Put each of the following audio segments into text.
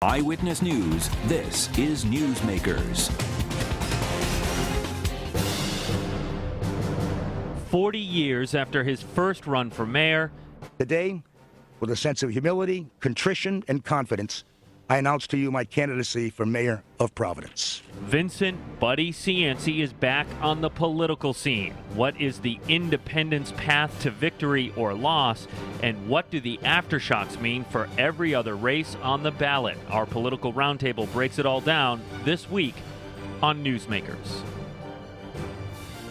Eyewitness News, this is Newsmakers. 40 years after his first run for mayor. Today, with a sense of humility, contrition, and confidence, I announce to you my candidacy for mayor of Providence. Vincent Buddy Cianci is back on the political scene. What is the independent's path to victory or loss? And what do the aftershocks mean for every other race on the ballot? Our political roundtable breaks it all down this week on Newsmakers.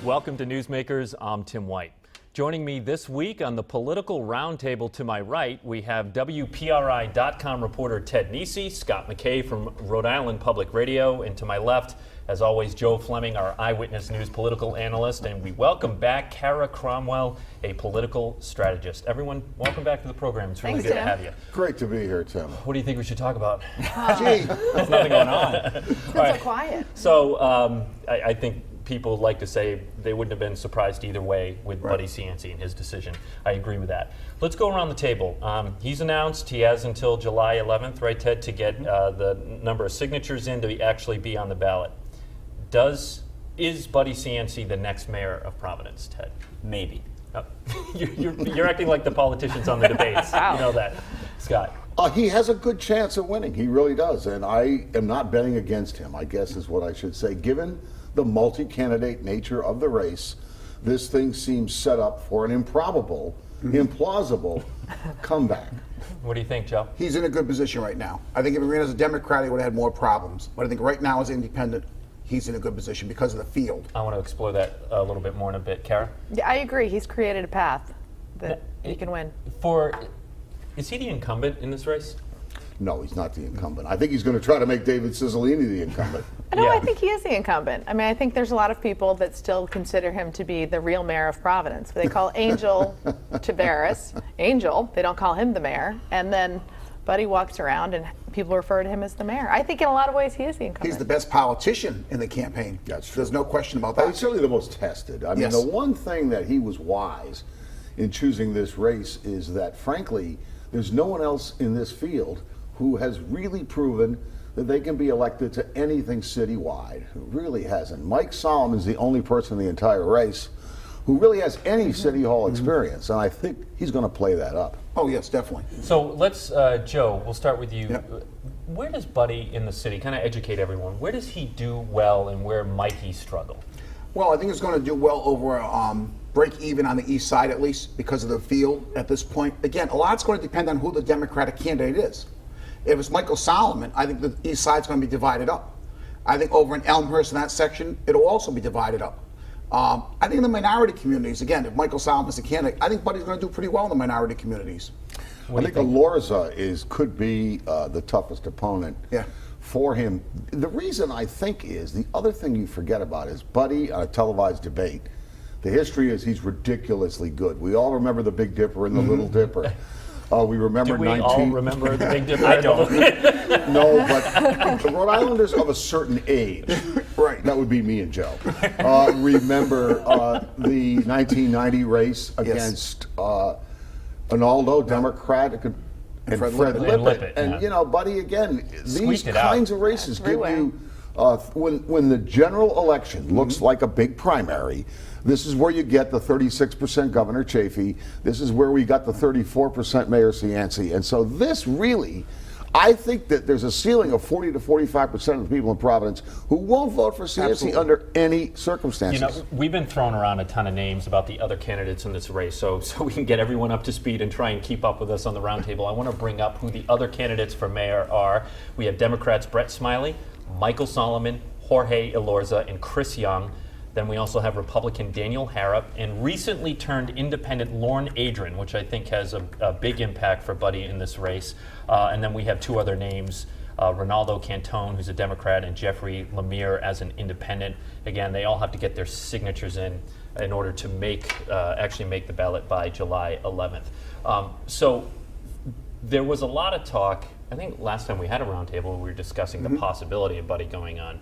Welcome to Newsmakers. I'm Tim White. Joining me this week on the political roundtable to my right, we have WPRI.com reporter Ted Nesi, Scott McKay from Rhode Island Public Radio, and to my left, as always, Joe Fleming, our Eyewitness News political analyst, and we welcome back Kara Cromwell, a political strategist. Everyone, welcome back to the program. It's really good to have you. Great to be here, Tim. What do you think we should talk about? Gee, There's nothing going on. It's so quiet. So I think people like to say they wouldn't have been surprised either way with Buddy Cianci and his decision. I agree with that. Let's go around the table. He's announced he has until July 11th, right, Ted, to get the number of signatures in to actually be on the ballot. Is Buddy Cianci the next mayor of Providence, Ted? Maybe. You're acting like the politicians on the debates. Wow. You know that, Scott. he has a good chance of winning. He really does. And I am not betting against him, I guess is what I should say. Given the multi-candidate nature of the race, this thing seems set up for an improbable, implausible comeback. What do you think, Joe? He's in a good position right now. I think if he ran as a Democrat, he would have had more problems. But I think right now as an independent, he's in a good position because of the field. I want to explore that a little bit more in a bit. Kara? Yeah, I agree. He's created a path that he can win. Is he the incumbent in this race? No, he's not the incumbent. I think he's going to try to make David Cicilline the incumbent. No, Yeah. I think he is the incumbent. I mean, I think there's a lot of people that still consider him to be the real mayor of Providence. They call Angel Tavares Angel. They don't call him the mayor. And then Buddy walks around and people refer to him as the mayor. I think in a lot of ways he is the incumbent. He's the best politician in the campaign. That's true. There's no question about Well, that. he's certainly the most tested. I mean, Yes. the one thing that he was wise in choosing this race is that, frankly, there's no one else in this field who has really proven that they can be elected to anything citywide. Who really hasn't. Mike Solomon is the only person in the entire race who really has any city hall experience, and I think he's going to play that up. Oh, yes, definitely. So let's, Joe, we'll start with you. Yep. Where does Buddy in the city, kind of educate everyone, where does he do well and where might he struggle? Well, I think it's going to do well over break even on the east side, at least, because of the field at this point. Again, a lot's going to depend on who the Democratic candidate is. If it's Michael Solomon, I think the east side's going to be divided up. I think over in Elmhurst, in that section, it'll also be divided up. I think in the minority communities, again, if Michael Solomon's the candidate, I think Buddy's going to do pretty well in the minority communities. I think Elorza could be the toughest opponent for him. The reason I think is, the other thing you forget about is Buddy on a televised debate. The history is he's ridiculously good. We all remember the Big Dipper and the Little Dipper. We remember Do we all remember the Big Dipper? I don't. No, but the Rhode Islanders of a certain age, right? That would be me and Joe. Remember the 1990 race against Arnaldo, Democrat, and Fred Lippitt. And you know, Buddy, again, these kinds of races give you when the general election looks like a big primary. This is where you get the 36% Governor Chafee. This is where we got the 34% Mayor Cianci. And so this really, I think that there's a ceiling of 40 to 45% of the people in Providence who won't vote for Cianci under any circumstances. You know, we've been throwing around a ton of names about the other candidates in this race, so we can get everyone up to speed and try and keep up with us on the roundtable. I want to bring up who the other candidates for mayor are. We have Democrats Brett Smiley, Michael Solomon, Jorge Elorza, and Chris Young. Then we also have Republican Daniel Harrop and recently turned independent Lorne Adrian, which I think has a big impact for Buddy in this race. And then we have two other names, Ronaldo Cantone, who's a Democrat, and Jeffrey Lemire as an independent. Again, they all have to get their signatures in order to actually make the ballot by July 11th. So there was a lot of talk. I think last time we had a roundtable, we were discussing the possibility of Buddy going on,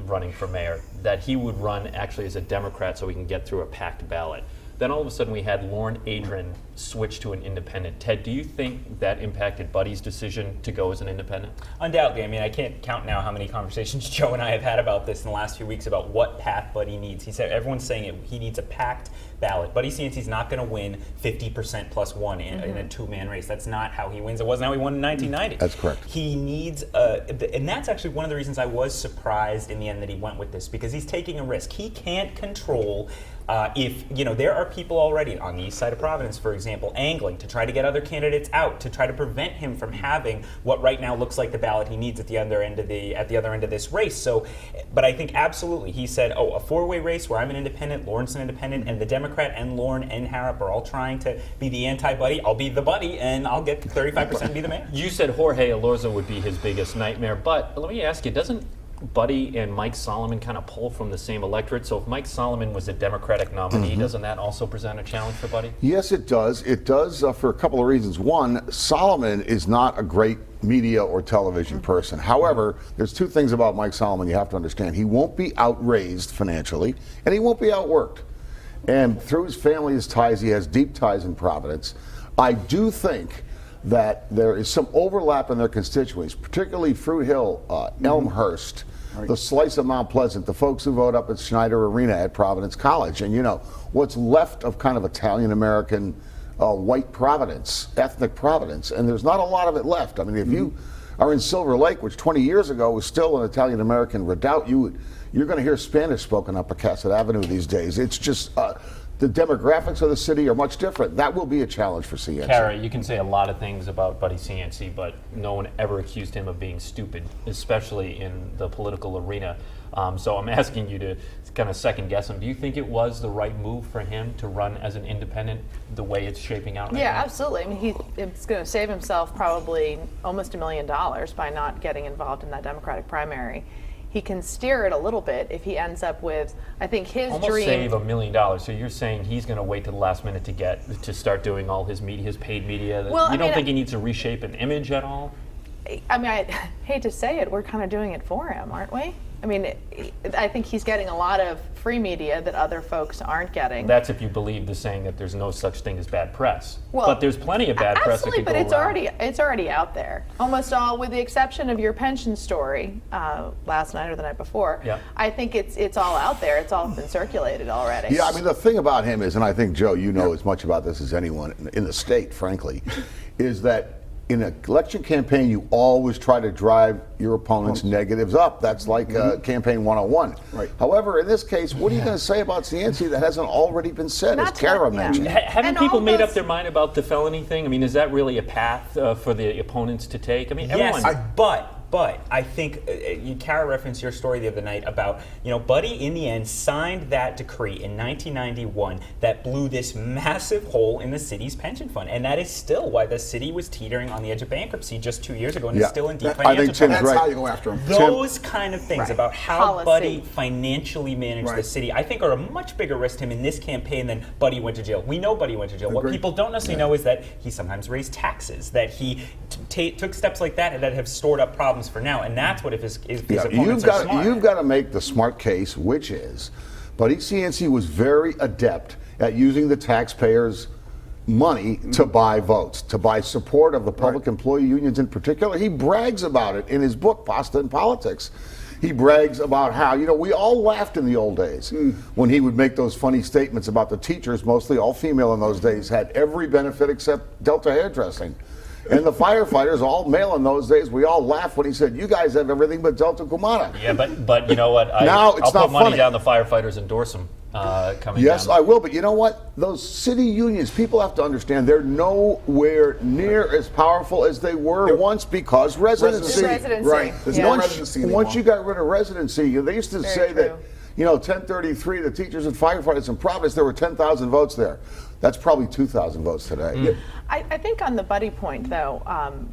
running for mayor, that he would run actually as a Democrat so we can get through a packed ballot. Then all of a sudden we had Lorne Adrian switch to an independent. Ted, do you think that impacted Buddy's decision to go as an independent? Undoubtedly. I mean, I can't count now how many conversations Joe and I have had about this in the last few weeks about what path Buddy needs. He said everyone's saying it. He needs a packed ballot. Buddy Cianci's not going to win 50% plus one in a two-man race. That's not how he wins. It wasn't how he won in 1990. That's correct. He needs, and that's actually one of the reasons I was surprised in the end that he went with this, because he's taking a risk. He can't control. If, there are people already on the east side of Providence, for example, angling to try to get other candidates out, to try to prevent him from having what right now looks like the ballot he needs at the other end of this race. So, but I think absolutely, he said, a four-way race where I'm an independent, Lauren's an independent, and the Democrat and Lauren and Harrop are all trying to be the anti-Buddy. I'll be the Buddy, and I'll get 35% and be the mayor. You said Jorge Elorza would be his biggest nightmare, but let me ask you, doesn't Buddy and Mike Solomon kind of pull from the same electorate? So if Mike Solomon was a Democratic nominee, doesn't that also present a challenge for Buddy? Yes, it does. It does for a couple of reasons. One, Solomon is not a great media or television person. However, there's two things about Mike Solomon you have to understand. He won't be outraised financially, and he won't be outworked. And through his family, his ties, he has deep ties in Providence. I do think that there is some overlap in their constituencies, particularly Fruit Hill, Elmhurst, the slice of Mount Pleasant, the folks who vote up at Schneider Arena at Providence College. And what's left of kind of Italian-American white Providence, ethnic Providence, and there's not a lot of it left. I mean, if you are in Silver Lake, which 20 years ago was still an Italian-American redoubt, you're going to hear Spanish spoken up Cassett Avenue these days. It's just the demographics of the city are much different. That will be a challenge for Cianci. Kara, you can say a lot of things about Buddy Cianci, but no one ever accused him of being stupid, especially in the political arena. So I'm asking you to kind of second guess him. Do you think it was the right move for him to run as an independent the way it's shaping out right now? Yeah, absolutely. I mean, it's going to save himself probably almost $1 million by not getting involved in that Democratic primary. He can steer it a little bit if he ends up with, I think his almost dream. Save $1 million. So you're saying he's going to wait to the last minute to start doing all his media, his paid media. Well, you don't think he needs to reshape an image at all? I mean, I hate to say it, we're kind of doing it for him, aren't we? I mean, I think he's getting a lot of free media that other folks aren't getting. That's if you believe the saying that there's no such thing as bad press. Well, but there's plenty of bad press that could go but it's around. it's already out there. Almost all, with the exception of your pension story last night or the night before. Yeah. I think it's all out there. It's all been circulated already. Yeah, I mean, the thing about him is, and I think, Joe, you know as much about this as anyone in the state, frankly, is that in an election campaign, you always try to drive your opponent's negatives up. That's like campaign 101. Right. However, in this case, what are you going to say about Cianci that hasn't already been said, as Kara mentioned? Haven't And people all made those- up their mind about the felony thing? I mean, is that really a path for the opponents to take? I mean, everyone. Yes, but I think Kara referenced your story the other night about, Buddy in the end signed that decree in 1991 that blew this massive hole in the city's pension fund. And that is still why the city was teetering on the edge of bankruptcy just 2 years ago and is still in deep I financial think trouble. Tim's That's right. how you go after him. Those kind of things Right. about how Policy. Buddy financially managed the Right. city, I think, are a much bigger risk to him in this campaign than Buddy went to jail. We know Buddy went to jail. What Agreed. people don't necessarily know is that he sometimes raised taxes, that he took steps like that have stored up problems for now, and that's what if his opponents are smart. You've got to make the smart case, which is, Buddy Cianci was very adept at using the taxpayers' money to buy votes, to buy support of the public employee unions in particular. He brags about it in his book, Pasta and Politics. He brags about how, we all laughed in the old days when he would make those funny statements about the teachers, mostly all female in those days, had every benefit except Delta hairdressing. And the firefighters, all male in those days, we all laughed when he said, "You guys have everything but Delta Kumana." Yeah, but you know what? Now it's I'll not put money funny. down the firefighters endorse him coming Yes, down. I will, but you know what? Those city unions, people have to understand, they're nowhere near as powerful as they were once because residency. Residency. Right. There's Yeah. no Once, residency anymore. once you got rid of residency, they used to Very say that, true. 1033, the teachers and firefighters in Providence, there were 10,000 votes there. That's probably 2,000 votes today. I think on the Buddy point, though,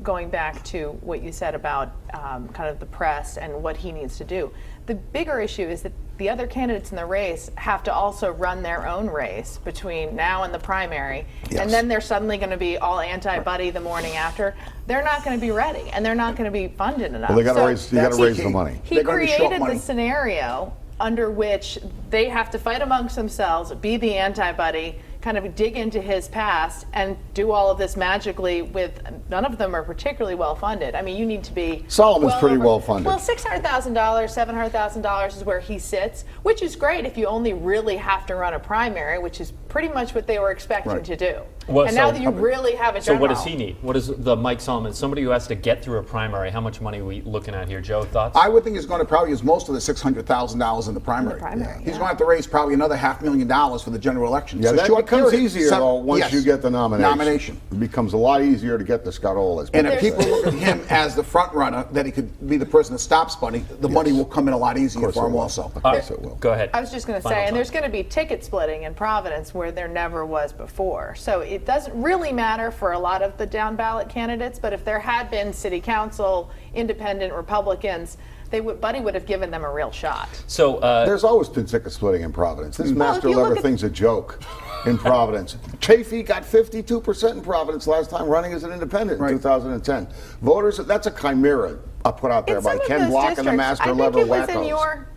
going back to what you said about kind of the press and what he needs to do, the bigger issue is that the other candidates in the race have to also run their own race between now and the primary, Yes. and then they're suddenly going to be all anti-Buddy the morning after. They're not going to be ready, and they're not going to be funded enough. Well, they got to So raise that's the key. money. he They're gonna be short created money. the scenario under which they have to fight amongst themselves, be the anti-Buddy, kind of dig into his past and do all of this magically with none of them are particularly well funded. I mean, you need to be Solomon's pretty well funded. Well, $600,000, $700,000 is where he sits, which is great if you only really have to run a primary, which is pretty much what they were expecting to do. Well, and now that you really have a So general. what does he need? What is the Mike Solomon, somebody who has to get through a primary, how much money are we looking at here? Joe, thoughts? I would think he's going to probably use most of the $600,000 in the primary. He's going to have to raise probably another $500,000 for the general election. Yeah, It's a that short becomes period. easier though once Yes. you get the nomination. It becomes a lot easier to get the Scott Oles. And if people look at him as the front runner, that he could be the person that stops money, the money will come in a lot easier for him also. Of course it will. Go ahead. I was just going to Final say, and thought. there's going to be ticket splitting in Providence where there never was before. So it doesn't really matter for a lot of the down ballot candidates, but if there had been city council, independent Republicans, Buddy would have given them a real shot. So There's always been ticket splitting in Providence. This if master you look lever at- thing's a joke in Providence. Chafee got 52% in Providence last time running as an independent in 2010. Voters, that's a chimera put out there In by some of Ken those Block and the districts, master I think lever it was wackos. in your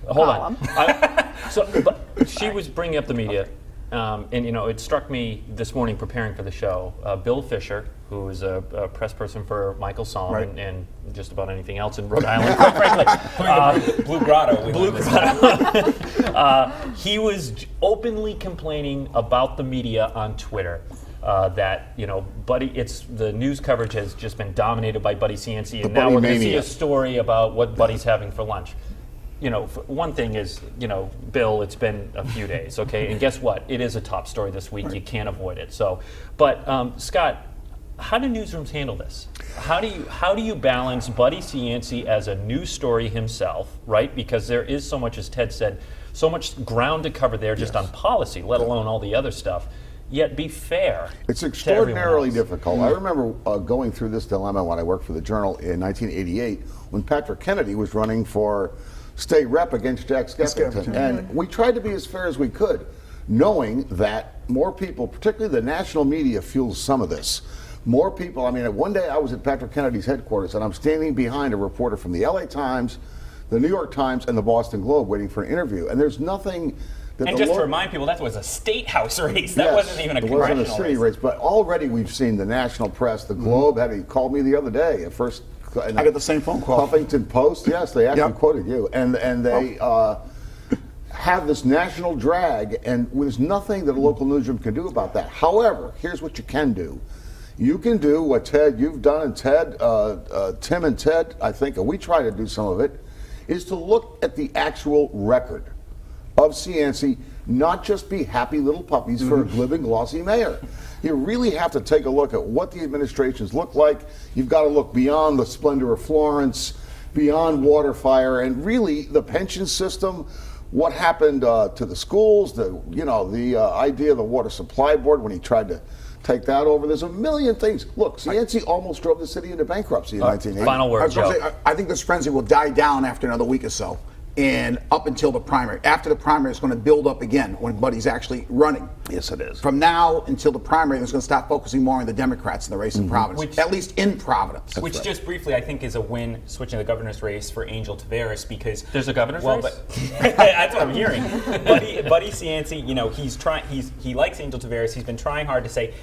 hold column. on. But she was bringing up the media, and it struck me this morning preparing for the show. Bill Fisher, who is a press person for Michael Solomon and just about anything else in Rhode Island, quite frankly. Blue Grotto. Blue Grotto. He was openly complaining about the media on Twitter. That Buddy, the news coverage has just been dominated by Buddy Cianci, and now Buddy we're going to see mania. a story about what Buddy's having for lunch. One thing is, Bill, it's been a few days, okay? And guess what? It is a top story this week. You can't avoid it. So, but Scott, how do newsrooms handle this? How do you balance Buddy Cianci as a news story himself, right? Because there is so much, as Ted said, so much ground to cover there just on policy, let alone all the other stuff. Yet be fair. It's to extraordinarily everyone else. difficult. I remember going through this dilemma when I worked for the Journal in 1988 when Patrick Kennedy was running for state rep against Jack Skeffington. And we tried to be as fair as we could, knowing that more people, particularly the national media, fuels some of this. More people, one day I was at Patrick Kennedy's headquarters and I'm standing behind a reporter from the LA Times, the New York Times, and the Boston Globe waiting for an interview. And there's nothing that And the just to remind people, that was a state house race. That Yes, wasn't even a it wasn't congressional a city race. But already we've seen the national press, the Globe, he called me the other day at first. I got the same phone call. Huffington Post, yes, they actually Yep. quoted you. And they have this national drag, and there's nothing that a local newsroom can do about that. However, here's what you can do. You can do what Ted, you've done, and Ted, Tim and Ted, I think, and we try to do some of it, is to look at the actual record of Cianci, not just be happy little puppies for a glib and glossy mayor. You really have to take a look at what the administrations look like. You've got to look beyond the splendor of Florence, beyond water, fire, and really the pension system. What happened to the schools? The idea of the water supply board when he tried to take that over. There's a million things. Look, Cianci almost drove the city into bankruptcy in 1980. Final I word, was gonna Joe. say, I think this frenzy will die down after another week or so, and up until the primary. After the primary, it's going to build up again when Buddy's actually running. Yes, it is. From now until the primary, it's going to start focusing more on the Democrats in the race in Providence, at least in Providence. Which just briefly, I think, is a win switching the governor's race for Angel Taveras because There's a governor's race? But that's what I'm hearing. Buddy Cianci, he likes Angel Taveras. He's been trying hard to say,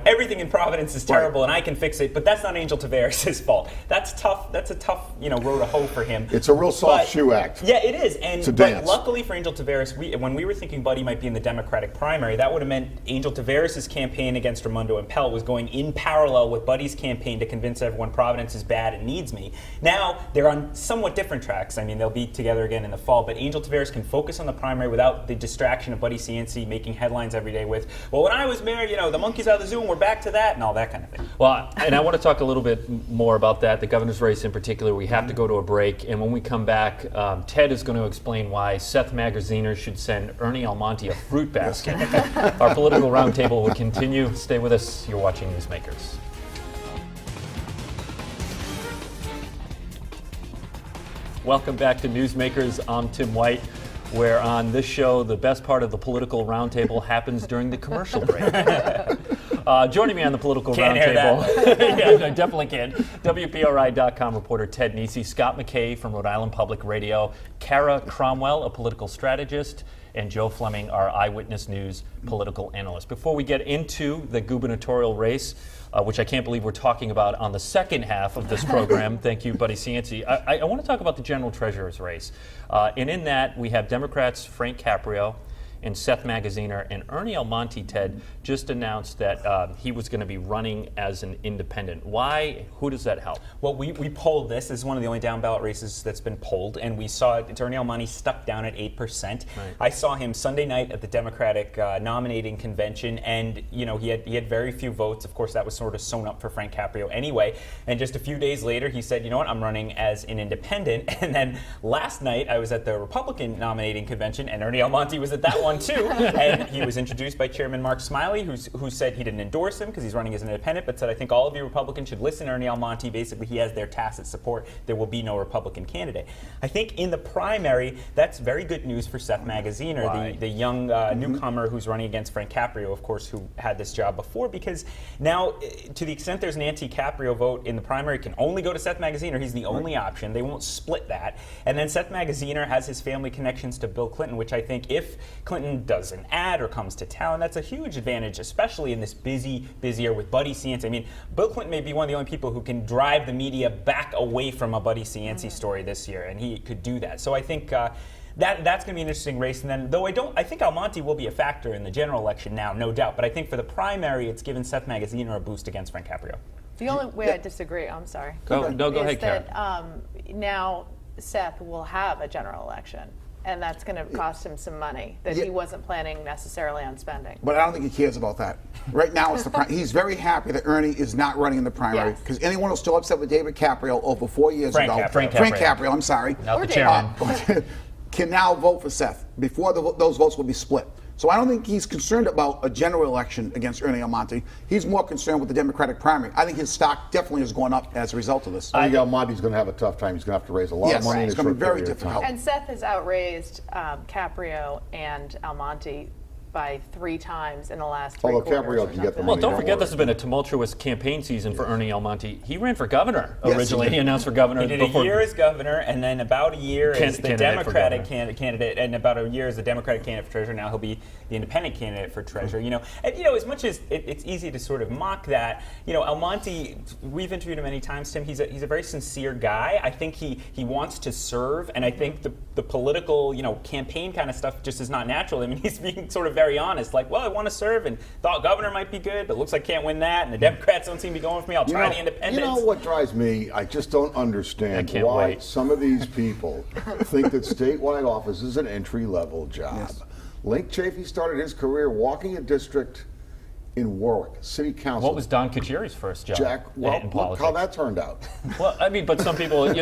everything in Providence is terrible and I can fix it, but that's not Angel Taveras' fault. That's tough. That's a tough, road to hoe for him. It's a real soft But- shoe act. Yeah, it is. And To but dance. luckily for Angel Taveras, when we were thinking Buddy might be in the Democratic primary, that would have meant Angel Taveras' campaign against Raimondo and Pell was going in parallel with Buddy's campaign to convince everyone Providence is bad and needs me. Now they're on somewhat different tracks. They'll be together again in the fall, but Angel Taveras can focus on the primary without the distraction of Buddy Cianci making headlines every day with, well, when I was mayor, the monkeys out of the zoo and we're back to that and all that kind of thing. Well, and I want to talk a little bit more about that, the governor's race in particular. We have to go to a break, and when we come back, Ted is going to explain why Seth Magaziner should send Ernie Almonte a fruit basket. Our political roundtable will continue. Stay with us. You're watching Newsmakers. Welcome back to Newsmakers. I'm Tim White, where on this show, the best part of the political roundtable happens during the commercial break. Joining me on the political Can't hear roundtable, yeah, I definitely can. WPRI.com reporter Ted Nesi, Scott McKay from Rhode Island Public Radio, Kara Cromwell, a political strategist, and Joe Fleming, our Eyewitness News political analyst. Before we get into the gubernatorial race, which I can't believe we're talking about on the second half of this program, thank you, Buddy Cianci, I want to talk about the general treasurer's race. And in that, we have Democrats Frank Caprio and Seth Magaziner, and Ernie Almonte, Ted, just announced that he was going to be running as an independent. Why? Who does that help? Well, we polled this. This is one of the only down ballot races that's been polled, and we saw Ernie Almonte stuck down at 8%. Right. I saw him Sunday night at the Democratic nominating convention, and he had very few votes. Of course, that was sort of sewn up for Frank Caprio anyway. And just a few days later, he said, "You know what? I'm running as an independent." And then last night, I was at the Republican nominating convention, and Ernie Almonte was at that one too, and he was introduced by Chairman Mark Smiley, who said he didn't endorse him because he's running as an independent, but said, "I think all of you Republicans should listen to Ernie Almonte. Basically, he has their tacit support. There will be no Republican candidate." I think in the primary, that's very good news for Seth Magaziner, the young newcomer who's running against Frank Caprio, of course, who had this job before, because now, to the extent there's an anti-Caprio vote in the primary, it can only go to Seth Magaziner. He's the only option. They won't split that. And then Seth Magaziner has his family connections to Bill Clinton, which I think if Clinton does an ad or comes to town, that's a huge advantage, especially in this busier with Buddy Cianci. I mean, Bill Clinton may be one of the only people who can drive the media back away from a Buddy Cianci story this year, and he could do that. So I think that's going to be an interesting race. And then, though I think Almonte will be a factor in the general election now, no doubt. But I think for the primary, it's given Seth Magaziner a boost against Frank Caprio. The only way I disagree, I'm sorry. Go ahead, Karen. That now Seth will have a general election. And that's going to cost him some money that he wasn't planning necessarily on spending. But I don't think he cares about that. Right now, it's the he's very happy that Ernie is not running in the primary because anyone who's still upset with David Caprio over 4 years ago, Frank Caprio, I'm sorry, not the chairman, can now vote for Seth. Before those votes will be split. So I don't think he's concerned about a general election against Ernie Almonte. He's more concerned with the Democratic primary. I think his stock definitely has gone up as a result of this. I think Almonte's going to have a tough time. He's going to have to raise a lot of money. It's going to be very difficult. And Seth has outraised Caprio and Almonte by 3 times in the last 3 quarters. Caprio can get the money. Well, don't forget this has been a tumultuous campaign season for Ernie Almonte. He ran for governor originally. He announced for governor. He did a year as governor, and then about a year as the Democratic candidate, and about a year as the Democratic candidate for treasurer. Now he'll be the independent candidate for treasurer. And as much as it's easy to sort of mock that, Almonte, we've interviewed him many times, Tim. He's a very sincere guy. I think he wants to serve, and I think the political, campaign kind of stuff just is not natural. I mean, he's being sort of very honest, like, well, I want to serve and thought governor might be good, but looks like can't win that, and the Democrats don't seem to be going for me. I'll try the independents. You know what drives me? I just don't understand why some of these people think that statewide office is an entry-level job. Yes. Link Chafee started his career walking a district in Warwick, city council. What was Don Kachiri's first job? In politics? Look how that turned out. Well, I mean, but some people,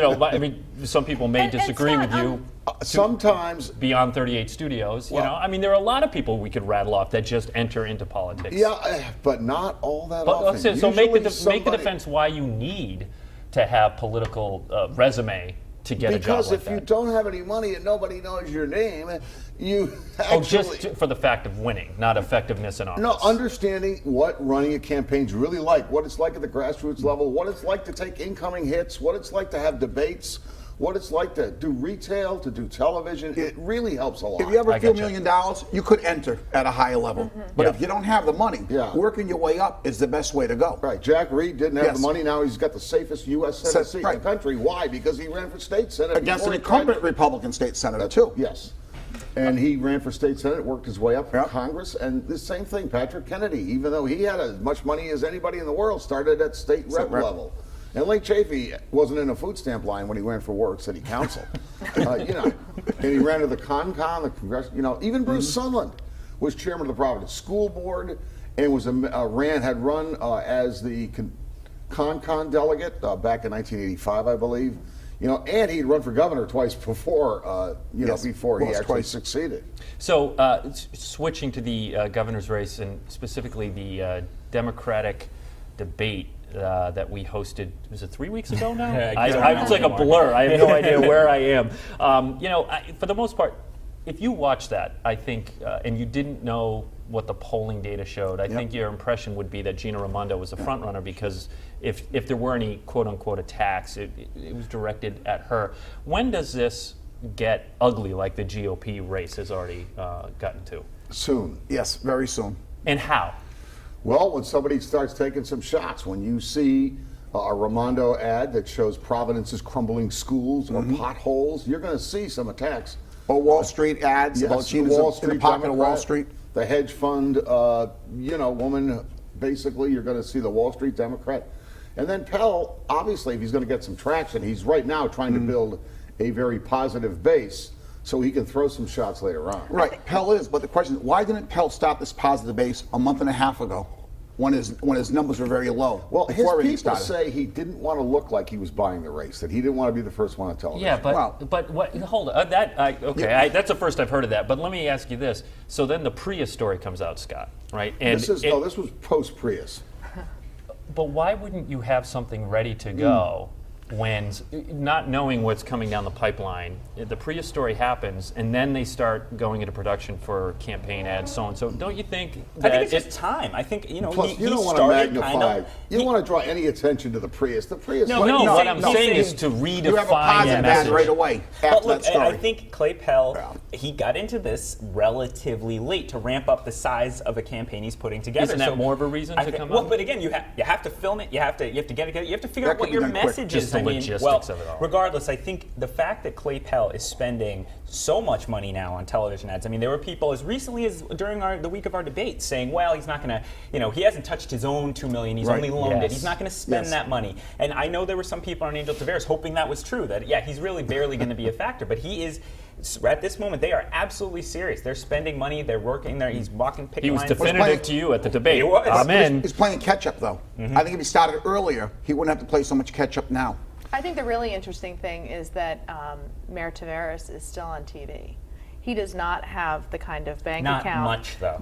some people may disagree with you. Sometimes beyond 38 studios, I mean, there are a lot of people we could rattle off that just enter into politics. Yeah, but not all that often. So make the defense why you need to have political resume to get a job because like if you don't have any money and nobody knows your name, you actually... just for the fact of winning, not effectiveness in office. No, understanding what running a campaign's really like, what it's like at the grassroots level, what it's like to take incoming hits, what it's like to have debates, what it's like to do retail, to do television. It really helps a lot. If you have a few $1 million, you could enter at a higher level. But if you don't have the money, working your way up is the best way to go. Right. Jack Reed didn't have the money. Now he's got the safest U.S. Senate seat in the country. Why? Because he ran for state Senate. Against an incumbent Republican state senator, too. Yes. And he ran for state Senate, worked his way up in Congress. And the same thing, Patrick Kennedy, even though he had as much money as anybody in the world, started at state rep level. And Link Chafee wasn't in a food stamp line when he ran for Warwick City Council. And he ran to the CONCON, the Congress. Even Bruce Sunland was chairman of the Providence School Board and was had run as the CONCON delegate back in 1985, I believe. And he'd run for governor twice before, before he actually succeeded. So, switching to the governor's race and specifically the Democratic debate that we hosted, was it 3 weeks ago now? It's like a blur. I have no idea where I am. For the most part, if you watch that, I think, and you didn't know what the polling data showed, I think your impression would be that Gina Raimondo was a front runner because if there were any quote unquote attacks, it was directed at her. When does this get ugly like the GOP race has already gotten to? Soon. Yes, very soon. And how? Well, when somebody starts taking some shots, when you see a Raimondo ad that shows Providence's crumbling schools or potholes, you're going to see some attacks. Or Wall Street ads about Gina's in the pocket of Wall Street. The hedge fund, woman, basically, you're going to see the Wall Street Democrat. And then Pell, obviously, if he's going to get some traction, he's right now trying to build a very positive base so he can throw some shots later on. Right, Pell is, but the question is, why didn't Pell stop this positive base a month and a half ago when his numbers were very low? Well, his before everything people started? say he didn't want to look like he was buying the race, that he didn't want to be the first one on television. Yeah, but what? Hold on. That's the first I've heard of that. But let me ask you this. So then the Prius story comes out, Scott, right? And this was post Prius. But why wouldn't you have something ready to go when, not knowing what's coming down the pipeline, the Prius story happens, and then they start going into production for campaign ads, so on. So don't you think that I think it's just time. I think Plus, he you don't want to started magnify. kind of. You don't want to draw any attention to the Prius. The Prius. No, what I'm he's saying is saying to redefine You have a positive the ad message. right away But after look, that story. I think Clay Pell, he got into this relatively late to ramp up the size of a campaign he's putting together. Isn't that more of a reason to come Well, up? but again, you have to film it. You have to get it together. You have to figure That out what could be your done quick. message Just is. the logistics of it all. Regardless, I think the fact that Clay Pell is spending so much money now on television ads. I mean, there were people as recently as during the week of our debate saying, well, he's not going to, he hasn't touched his own $2 million. He's only loaned it. Yes. He's not going to spend that money. And I know there were some people on Angel Tavares hoping that was true, that, he's really barely going to be a factor. But he is, at this moment, they are absolutely serious. They're spending money. They're working there. He's walking picket He was lines. definitive to you at the debate. He was. Amen. He's playing catch up though. I think if he started earlier, he wouldn't have to play so much catch up now. I think the really interesting thing is that Mayor Tavares is still on TV. He does not have the kind of bank Not account. much, though.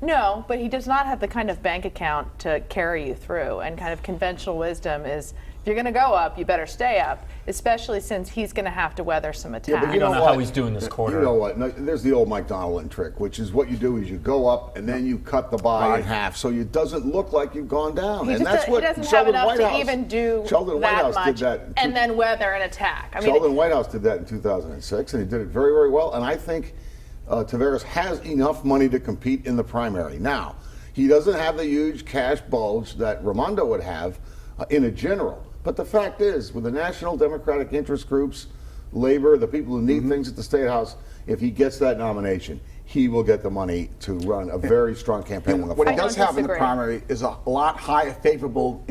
No. But he does not have the kind of bank account to carry you through. And kind of conventional wisdom is, if you're going to go up, you better stay up, especially since he's going to have to weather some attacks. You don't know how he's doing this quarter. You know what? No, there's the old Mike Donaldson trick, which is what you do is you go up and then you cut the buy in half, so it doesn't look like you've gone down. He And that's what doesn't have Sheldon enough Whitehouse. to even do Sheldon that Whitehouse much did that. and then weather an attack. I mean, Sheldon Whitehouse did that in 2006, and he did it very, very well. And I think Tavares has enough money to compete in the primary. Now, he doesn't have the huge cash bulge that Raimondo would have in a general. But the fact is, with the national Democratic interest groups, labor, the people who need things at the State House, if he gets that nomination, he will get the money to run a very strong campaign. What he I does don't have in the disagree. primary is a lot higher favorable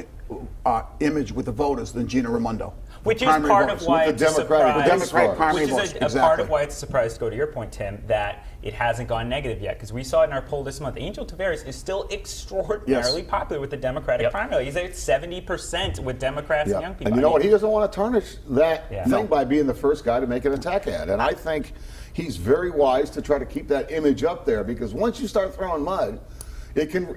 image with the voters than Gina Raimondo. Which is Primary part voters. of why With the it's a Democratic surprise. primary Which is votes, a part exactly. of why it's a surprise, to go to your point, Tim, that it hasn't gone negative yet. Because we saw it in our poll this month. Angel Tavares is still extraordinarily popular with the Democratic primary. He's at 70% with Democrats and young people. And you know what? He doesn't want to tarnish that Yeah. thing by being the first guy to make an attack ad. And I think he's very wise to try to keep that image up there, because once you start throwing mud, it can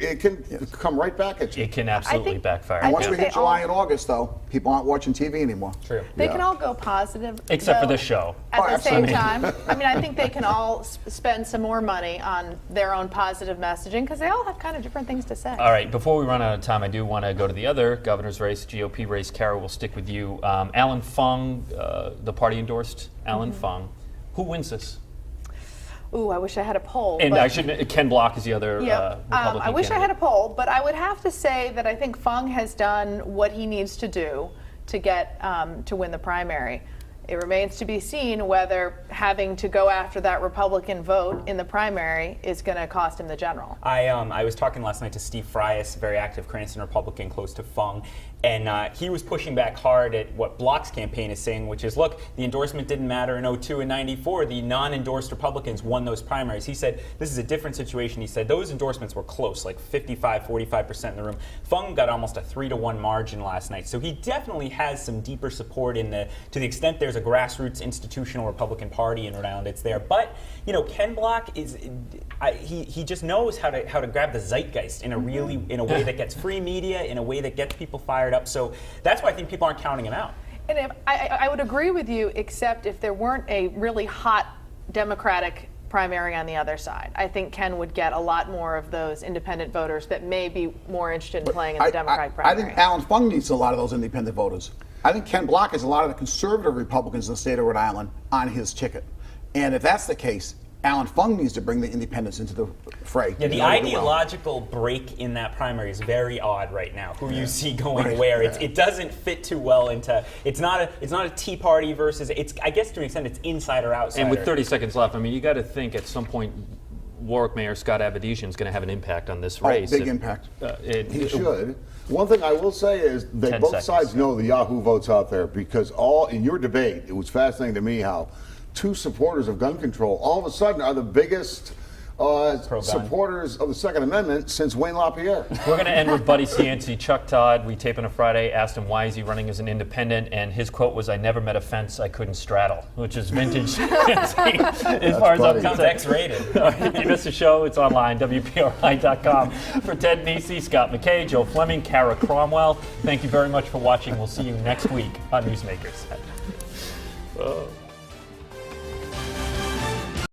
come right back at you. It can absolutely backfire. I Once think we they hit July all- and August, though, people aren't watching TV anymore. True. They can all go positive. Except for though, this show. At the same absolutely. time, I mean, I think they can all spend some more money on their own positive messaging because they all have kind of different things to say. All right, before we run out of time, I do want to go to the other governor's race, GOP race. Kara, will stick with you. Alan Fung, the party endorsed Alan Fung. Who wins this? Ooh, I wish I had a poll. And but- I should. Ken Block is the other Republican I wish I had a candidate. poll, but I would have to say that I think Fung has done what he needs to do to get to win the primary. It remains to be seen whether having to go after that Republican vote in the primary is going to cost him the general. I was talking last night to Steve Frias, very active Cranston Republican close to Fung, and he was pushing back hard at what Block's campaign is saying, which is, look, the endorsement didn't matter in 02 and 94. The non-endorsed Republicans won those primaries. He said, this is a different situation. He said, those endorsements were close, like 45% in the room. Fung got almost a 3-to-1 margin last night. So he definitely has some deeper support to the extent there's a grassroots institutional Republican Party in around it's there. But, Ken Block he just knows how to grab the zeitgeist in a way that gets free media, in a way that gets people fired up. So that's why I think people aren't counting him out. And I would agree with you, except if there weren't a really hot Democratic primary on the other side. I think Ken would get a lot more of those independent voters that may be more interested in playing in the Democratic primary. I think Alan Fung needs a lot of those independent voters. I think Ken Block has a lot of the conservative Republicans in the state of Rhode Island on his ticket. And if that's the case, Alan Fung needs to bring the independents into the fray. Yeah, the ideological break in that primary is very odd right now. Who you see going where? It doesn't fit too well into. It's not a Tea Party versus. It's, I guess to an extent, it's insider outsider. And with 30 seconds left, I mean, you got to think at some point, Warwick Mayor Scott Abedian is going to have an impact on this race. Big impact. He should. One thing I will say is they 10 both seconds. sides know the Yahoo votes out there, because in your debate, it was fascinating to me how two supporters of gun control all of a sudden are the biggest supporters of the Second Amendment since Wayne LaPierre. We're going to end with Buddy Cianci. Chuck Todd, we tape on a Friday, asked him why is he running as an independent, and his quote was, "I never met a fence I couldn't straddle," which is vintage Cianci, as far as I'm Sounds concerned. X-rated. If you missed the show, it's online, WPRI.com. For Ted Nisi, Scott McKay, Joe Fleming, Kara Cromwell, thank you very much for watching. We'll see you next week on Newsmakers.